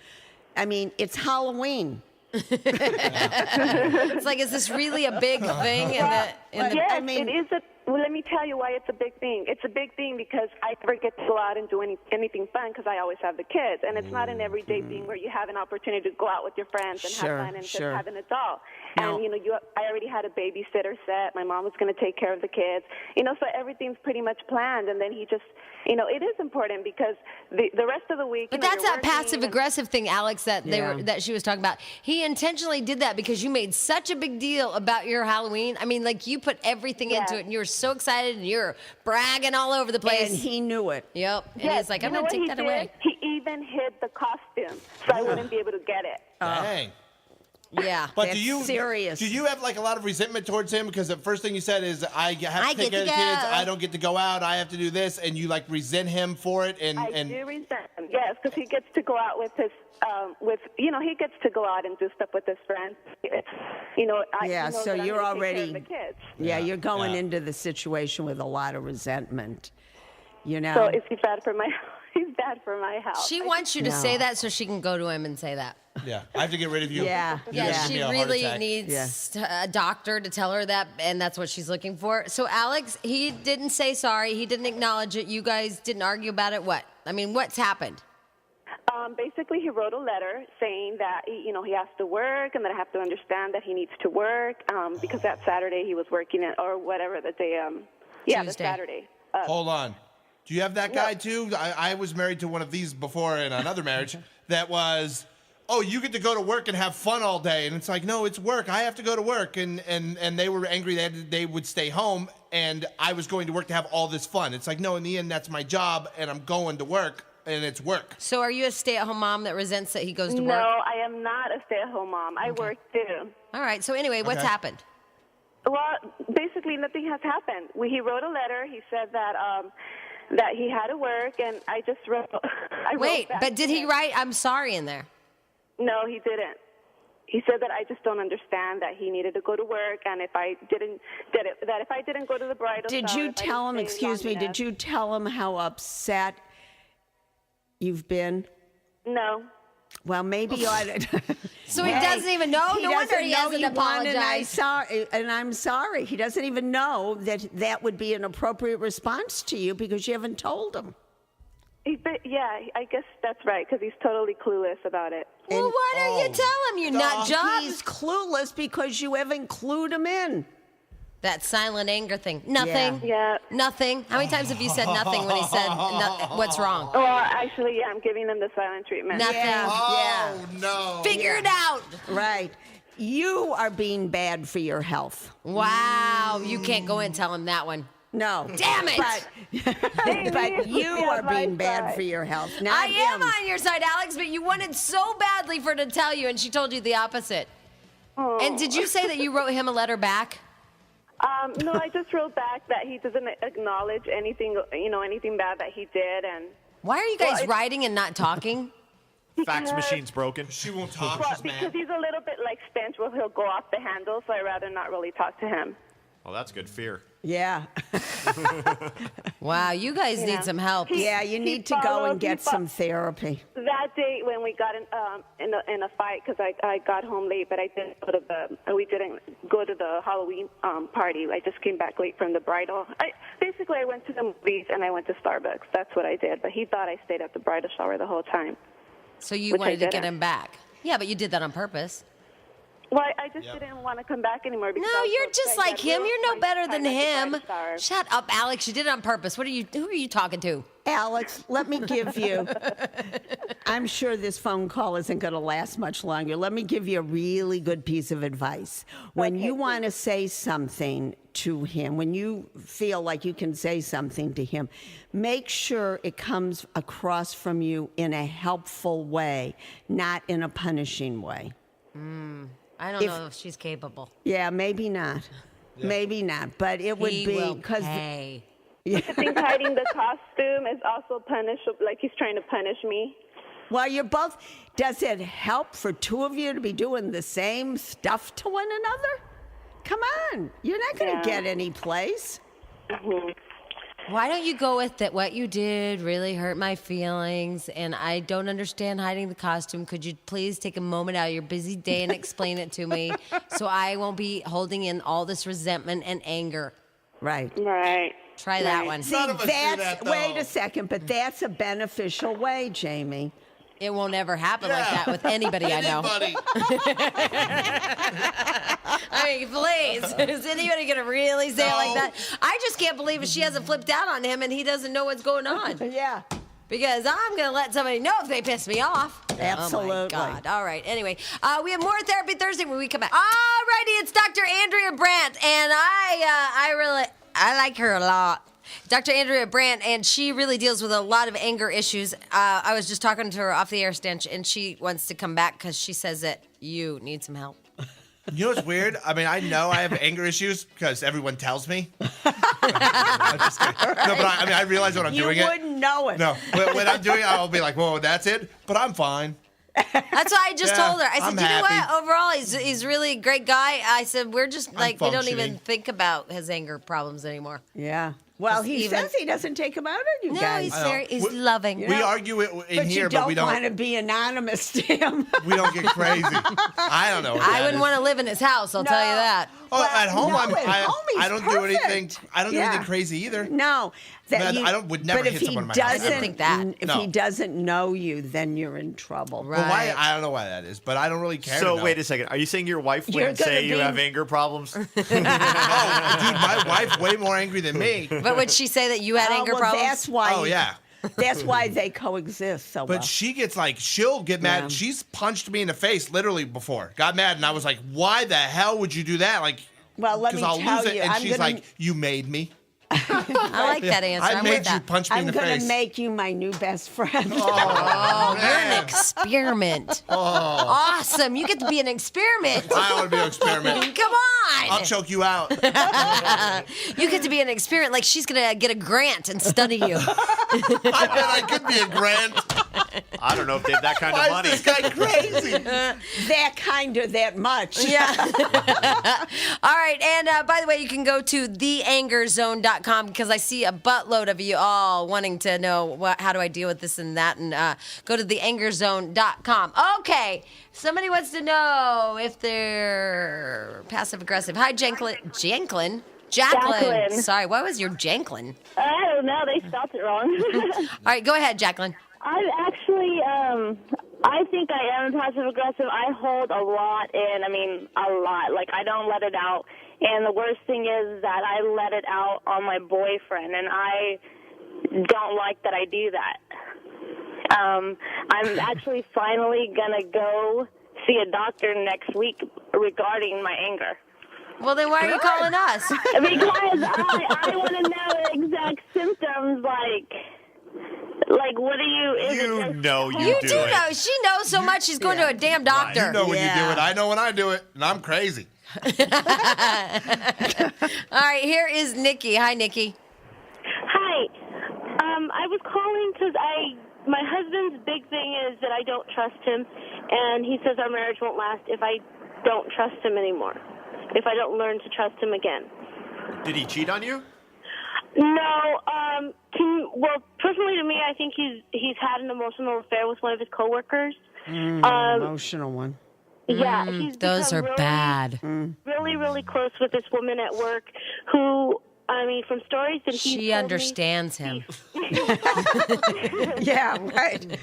I mean, it's Halloween. It's like, is this really a big thing? Yes, it is well, let me tell you why it's a big thing. It's a big thing because I never get to go out and do anything fun because I always have the kids. And it's not an everyday thing where you have an opportunity to go out with your friends and have fun and just have an adult. No. And, I already had a babysitter set. My mom was going to take care of the kids. So everything's pretty much planned. And then he just, it is important because the rest of the week. But that's that passive-aggressive thing, Alex, that she was talking about. He intentionally did that because you made such a big deal about your Halloween. I mean, like, you put everything into it, and you were so excited, and you're bragging all over the place. And he knew it. Yep. And he's like, I'm going to take that away. He even hid the costume so I wouldn't be able to get it. Dang. Yeah. But That's serious. Do you have like a lot of resentment towards him? Because the first thing you said is, I have to take care of the kids. I don't get to go out. I have to do this. And you like resent him for it. I do resent him, yes, because he gets to go out with his, he gets to go out and do stuff with his friends. So you're already, the kids. you're going into the situation with a lot of resentment, So is he bad for my He's bad for my house. She wants you to say that so she can go to him and say that. Yeah, I have to get rid of you. Yeah. You're gonna give She me a heart really attack. needs a doctor to tell her that, and that's what she's looking for. So, Alex, he didn't say sorry. He didn't acknowledge it. You guys didn't argue about it. What? I mean, what's happened? Basically, he wrote a letter saying that he has to work and that I have to understand that he needs to work because that Saturday he was working or whatever the day. The Saturday. Hold on. Do you have that guy too? I was married to one of these before in another marriage that was, you get to go to work and have fun all day. And it's like, no, it's work. I have to go to work. And they were angry that they would stay home and I was going to work to have all this fun. It's like, no, in the end, that's my job and I'm going to work and it's work. So are you a stay-at-home mom that resents that he goes to work? No, I am not a stay-at-home mom. I work too. All right. So anyway, what's happened? Well, basically nothing has happened. He wrote a letter. He said that he had to work, and I just wrote. Wait, but did he write "I'm sorry" in there? No, he didn't. He said that I just don't understand that he needed to go to work, and if I didn't go to the bridal Did shower, you tell him? Excuse me. Did you tell him how upset you've been? No. Well, maybe you ought to. So he doesn't even know? No wonder he hasn't apologized. And I'm sorry. He doesn't even know that would be an appropriate response to you because you haven't told him. I guess that's right, because he's totally clueless about it. Well, why don't you tell him, you nut job? He's clueless because you haven't clued him in. That silent anger thing. Nothing. Yeah. Nothing. How many times have you said nothing when he said, what's wrong? Well, actually, I'm giving them the silent treatment. Nothing. Oh, no. Figure it out. Right. You are being bad for your health. Wow. You can't go in and tell him that one. No. Damn it. But you are being bad for your health. Not I am him. on your side, Alex, but you wanted so badly for her to tell you, and she told you the opposite. Oh. And did you say that you wrote him a letter back? No, I just wrote back that he doesn't acknowledge anything, anything bad that he did. And why are you guys writing and not talking? Fax machine's broken. She won't talk. Well, She's because mad. he's a little bit like Stench, where he'll go off the handle, so I'd rather not really talk to him. Oh, that's good fear. Yeah. Wow, you guys need some help. You need to go and get some therapy. That day when we got in a fight, because I got home late, but we didn't go to the Halloween party. I just came back late from the bridal. I went to the movies and I went to Starbucks. That's what I did. But he thought I stayed at the bridal shower the whole time. So you wanted to get him back. Yeah, but you did that on purpose. Well, I just didn't want to come back anymore. Because No, you're just like him. You're no better than him. Shut up, Alex. You did it on purpose. Who are you talking to? Alex, let me give you, I'm sure this phone call isn't going to last much longer. Let me give you a really good piece of advice. When you want to say something to him, when you feel like you can say something to him, make sure it comes across from you in a helpful way, not in a punishing way. I don't know if she's capable. Yeah, maybe not. Yeah. Maybe not, but it would be because Yeah. I think hiding the costume is also punishable. Like he's trying to punish me. Well, you're both. Does it help for two of you to be doing the same stuff to one another? Come on, you're not going to get any place. Why don't you go with that? What you did really hurt my feelings, and I don't understand hiding the costume. Could you please take a moment out of your busy day and explain it to me so I won't be holding in all this resentment and anger? Right. Try that one. See, wait a second, but that's a beneficial way, Jamie. It won't ever happen like that with anybody I know. I mean, please. Is anybody going to really say it like that? I just can't believe she hasn't flipped out on him and he doesn't know what's going on. Yeah. Because I'm going to let somebody know if they piss me off. Absolutely. Oh, my God. All right. Anyway, we have more Therapy Thursday when we come back. All righty. It's Dr. Andrea Brandt, and I like her a lot. Dr. Andrea Brandt, and she really deals with a lot of anger issues. I was just talking to her off the air, Stench, and she wants to come back because she says that you need some help. You know what's weird? I mean, I know I have anger issues because everyone tells me. I'm just kidding. No, but I realize when I'm doing it. You wouldn't know it. No, when I'm doing it, I'll be like, whoa, that's it? But I'm fine. That's what I just told her. I said, I'm you know happy. what? Overall, he's really a great guy. I said, we're just like, we don't even functioning. think about his anger problems anymore. Yeah. Well, he says he doesn't take them out on you No, guys. he's loving. We argue it in but here, you but we don't. want to be anonymous to him. We don't get crazy. I don't know. I wouldn't want to live in his house. I'll tell you that. Oh, at home, no, I don't do anything. I don't do Yeah. anything crazy either. No. Would never but hit if someone in my he house. doesn't, I didn't think that. If No. he doesn't know you, then you're in trouble. Right. Well, why? I don't know why that is, but I don't really care. So to know. wait a second. Are you saying your wife You're wouldn't say gonna you be- have anger problems? Oh, dude, my wife's way more angry than me. But would she say that you had anger well, problems? That's why. Oh yeah. That's why they coexist so well. But she gets like, she'll get mad. Yeah. She's punched me in the face literally before. Got mad, and I was like, why the hell would you do that? Like, Well, let me I'll tell lose it. you, And I'm she's gonna- like, you made me. I like that answer. I I'm made with you that. punch me in I'm the going face. to make you my new best friend. Oh, you're an man. experiment. Awesome. You get to be an experiment. I want to be an experiment. Come on. I'll choke you out. You get to be an experiment. Like she's going to get a grant and study you. I bet I could be a grand. I don't know if they have that kind of Why money. is this guy crazy? that kind of that much. Yeah. All right. And by the way, you can go to theangerzone.com because I see a buttload of you all wanting to know how do I deal with this and that. And go to theangerzone.com. Okay. Somebody wants to know if they're passive aggressive. Hi, Jacqueline. Jacqueline. Sorry, what was your Jacqueline? I don't know. They spelled it wrong. All right, go ahead, Jacqueline. I'm actually, I think I am passive aggressive. I hold a lot in. I mean, a lot. Like, I don't let it out. And the worst thing is that I let it out on my boyfriend, and I don't like that I do that. I'm actually finally going to go see a doctor next week regarding my anger. Well, then why are you calling us? Because I want to know the exact symptoms, like what do you... Is You it just, know you You do do it. know. She knows so much she's going to a damn doctor. You know when you do Yeah. it. I know when I do it, and I'm crazy. All right, here is Nikki. Hi, Nikki. Hi. I was calling because my husband's big thing is that I don't trust him, and he says our marriage won't last if I don't trust him anymore, if I don't learn to trust him again. Did he cheat on you? No. Personally to me, I think he's had an emotional affair with one of his coworkers. Emotional one. Yeah, he's Those become are really, bad. really, really close with this woman at work who, I mean, from stories that he She understands him. Yeah, right.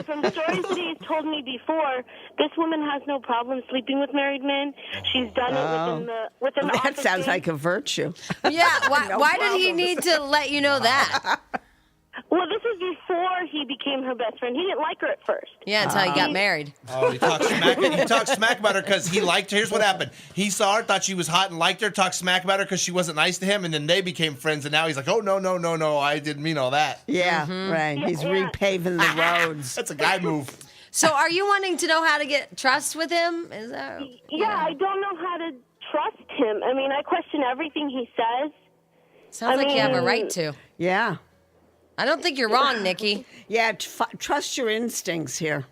From stories that he's told me before, this woman has no problem sleeping with married men. She's done it within the That office sounds space. like a virtue. Yeah, why, No why did he problem. need to let you know that? Well, this was before he became her best friend. He didn't like her at first. Yeah, until he got married. Oh, he talked smack about her because he liked her. Here's what happened. He saw her, thought she was hot and liked her, talked smack about her because she wasn't nice to him, and then they became friends, and now he's like, oh, no, I didn't mean all that. Yeah, right. He's repaving the roads. That's a guy move. So are you wanting to know how to get trust with him? Is that? Yeah, I don't know how to trust him. I mean, I question everything he says, Sounds like you have a right to. Yeah. I don't think you're wrong, Nikki. Yeah, trust your instincts here.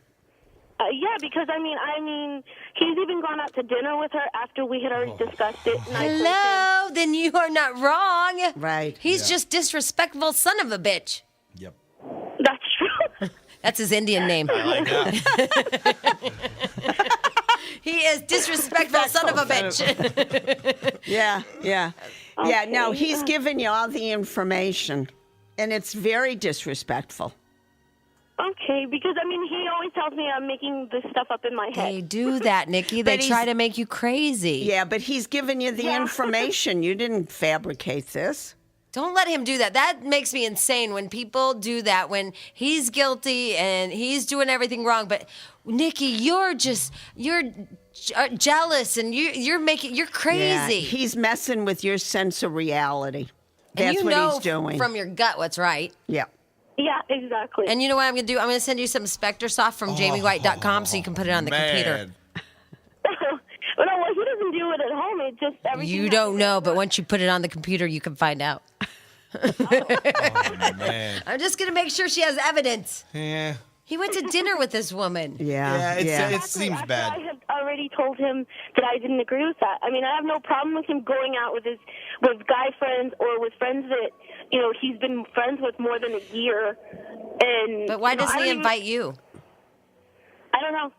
Yeah, because I mean, he's even gone out to dinner with her after we had already discussed it. And I told him- Hello, then you are not wrong. Right. He's just disrespectful son of a bitch. Yep. That's true. That's his Indian name. I like that. He is disrespectful son of a bitch. Yeah. Yeah, no, he's given you all the information, and it's very disrespectful. Okay, because I mean, he always tells me I'm making this stuff up in my head. They do that, Nikki. They But try he's- to make you crazy. Yeah, but he's given you the information. You didn't fabricate this. Don't let him do that. That makes me insane when people do that, when he's guilty and he's doing everything wrong. But Nikki, you're jealous and you're crazy. Yeah, he's messing with your sense of reality. And That's you what know he's doing. from your gut what's right. Yeah. Yeah, exactly. And you know what I'm going to do? I'm going to send you some Spectre soft from JamieWhite.com so you can put it on the computer. Well, no, he doesn't do it at home. It just everything. You don't know, but once you put it on the computer, you can find out. Man. I'm just going to make sure she has evidence. Yeah. He went to dinner with this woman. Yeah. It seems After bad. I had already told him that I didn't agree with that. I mean, I have no problem with him going out with guy friends or with friends that he's been friends with more than a year. And But why I doesn't don't he even- invite you? I don't know.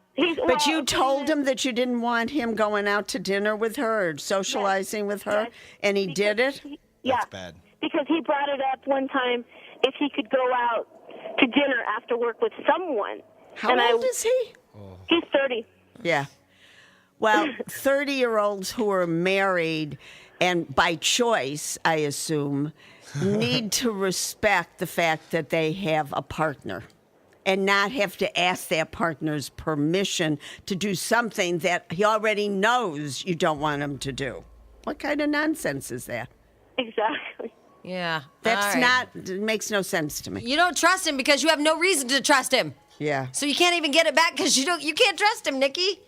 But you told him that you didn't want him going out to dinner with her or socializing with her, and he did it? Yeah, That's bad. because he brought it up one time if he could go out to dinner after work with someone. How old is he? He's 30. Yeah. Well, 30-year-olds who are married and by choice, I assume, need to respect the fact that they have a partner and not have to ask that partner's permission to do something that he already knows you don't want him to do. What kind of nonsense is that? Exactly. Yeah. That's all right. it makes no sense to me. You don't trust him because you have no reason to trust him. Yeah. So you can't even get it back because you can't trust him, Nikki.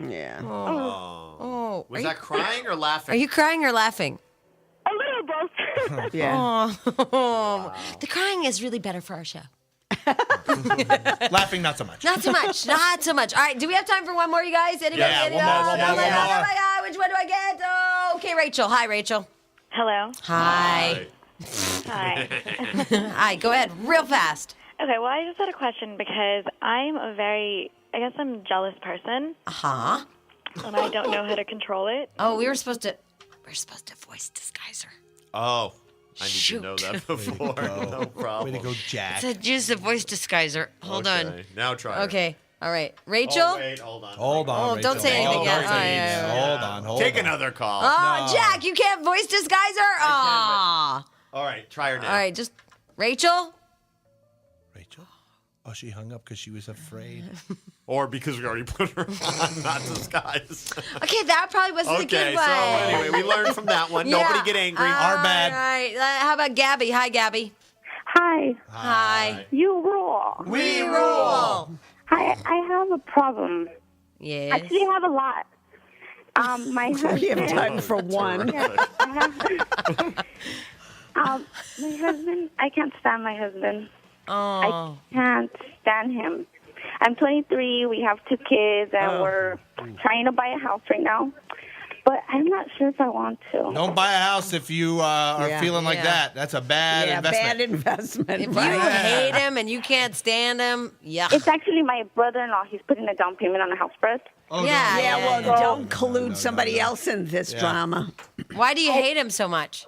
Yeah. Oh. Was that crying or laughing? Are you crying or laughing? A little both. Yeah. Oh. The crying is really better for our show. Laughing, not so much. Not so much. Not so much. All right. Do we have time for one more, you guys? Anybody? Yeah, Anybody? one more. Oh my God. Which one do I get? Oh, okay, Rachel. Hi, Rachel. Hello. Hi. Hi. Hi. Go ahead, real fast. Okay, well, I just had a question because I'm I guess I'm a jealous person, Huh? and I don't know how to control it. Oh, we were supposed to voice disguise her. Oh, I need to know that before. No problem. Way to go, Jack. Said use the voice disguiser. Hold on. Now try it. Okay. All right. Rachel? Oh, wait, hold on. Hold on. Oh, Rachel. don't say anything yet. Don't say Oh, anything yeah, yet. yeah, Hold on. Take another call. Oh, No. Jack, you can't voice disguise her? Aw. All right, try her now. All right, just Rachel? Rachel? Oh, she hung up because she was afraid. Or because we already put her on, not disguise. Okay, that probably wasn't a Okay, good one. so anyway, we learned from that one. Yeah. Nobody get angry. Our bad. All right. How about Gabby? Hi, Gabby. Hi. Hi. You rule. We rule. Hi, I have a problem. Yes. Actually, I have a lot. My husband. We have time for one. My husband. I can't stand my husband. Oh. I can't stand him. I'm 23. We have 2 kids, and we're trying to buy a house right now. But I'm not sure if I want to. Don't buy a house if you are Yeah. feeling like Yeah. that. That's a bad investment. bad investment. If right? you hate him and you can't stand him, yeah. It's actually my brother-in-law. He's putting a down payment on the house for us. Oh, Yeah, no. Yeah, well, yeah. don't collude somebody else in this Yeah. drama. Why do you hate him so much?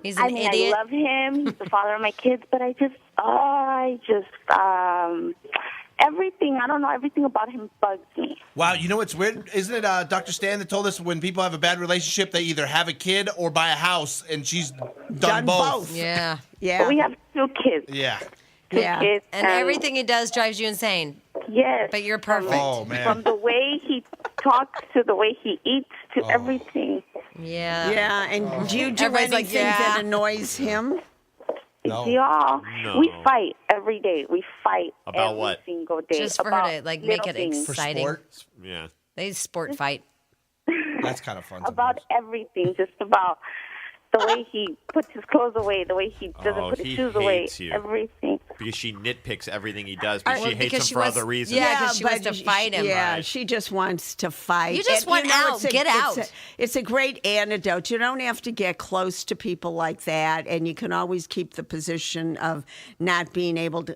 He's an I mean, idiot. I love him. He's the father of my kids, but everything. I don't know. Everything about him bugs me. Wow, you know what's weird? Isn't it Dr. Stan that told us when people have a bad relationship, they either have a kid or buy a house, and she's done both. Yeah. Yeah. But we have 2 kids. Yeah. Two Yeah. kids, And everything he does drives you insane. Yes. But you're perfect. Oh, man. From the way he talks to the way he eats to everything. Yeah. Yeah, and do you do Everybody's anything like, that yeah. annoys him? No. Yeah. No. We fight every day. We fight About every what? single day. Just for about her to like make little it things. For exciting. sport? Yeah. They sport fight. That's kind of fun. About everything, just about the way he puts his clothes away, the way he doesn't put his shoes away, you. everything. Because she nitpicks everything he does, but she hates because him she for wants- other reasons. Yeah, because she wants but to fight him. Yeah, Right. she just wants to fight. You just want out. Get out. It's a great antidote. You don't have to get close to people like that, and you can always keep the position of not being able to,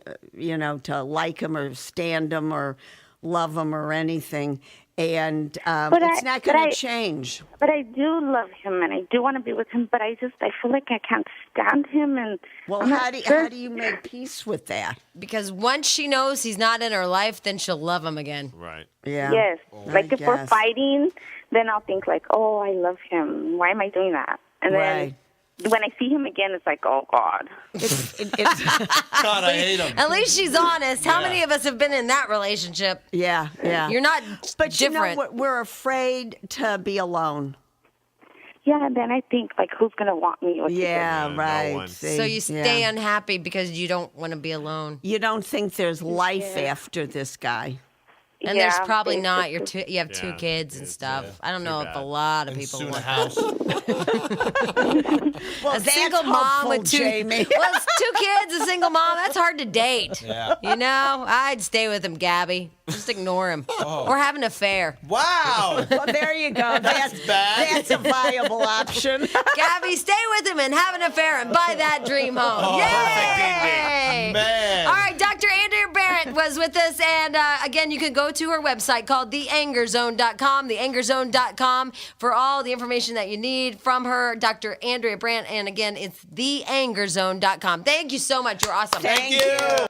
to like them or stand them or love them or anything. And it's not going to change. But I do love him, and I do want to be with him. But I feel like I can't stand him. And well, I'm how not sure. do you make peace with that? Because once she knows he's not in her life, then she'll love him again. Right. Yeah. Yes. Like if we're guess. fighting, then I'll think like, oh, I love him. Why am I doing that? And Right. then when I see him again, it's like, oh God. God, I hate him. At least she's honest. How many of us have been in that relationship? Yeah. You're not But different. we're afraid to be alone. Yeah, and then I think like, who's gonna want me? Yeah, right. one. See, So you stay yeah. unhappy because you don't want to be alone. You don't think there's life after this guy. And Yeah, there's probably not. basically. You have two Yeah, kids and it's, stuff. I don't know if bad. a lot of And people soon a want house. Well, a single mom with two. Jamie. Well, it's 2 kids, a single mom. That's hard to date. Yeah. You know, I'd stay with him, Gabby. Just ignore him, or have an affair. Wow. Well, there you go. That's bad. That's a viable option. Gabby, stay with him and have an affair and buy that dream home. Yay! Man. All right, Dr. Andrea Brandt was with us, and again, you can go to her website called theangerzone.com, theangerzone.com for all the information that you need from her, Dr. Andrea Brandt, and again, it's theangerzone.com. Thank you so much. You're awesome. Thank you.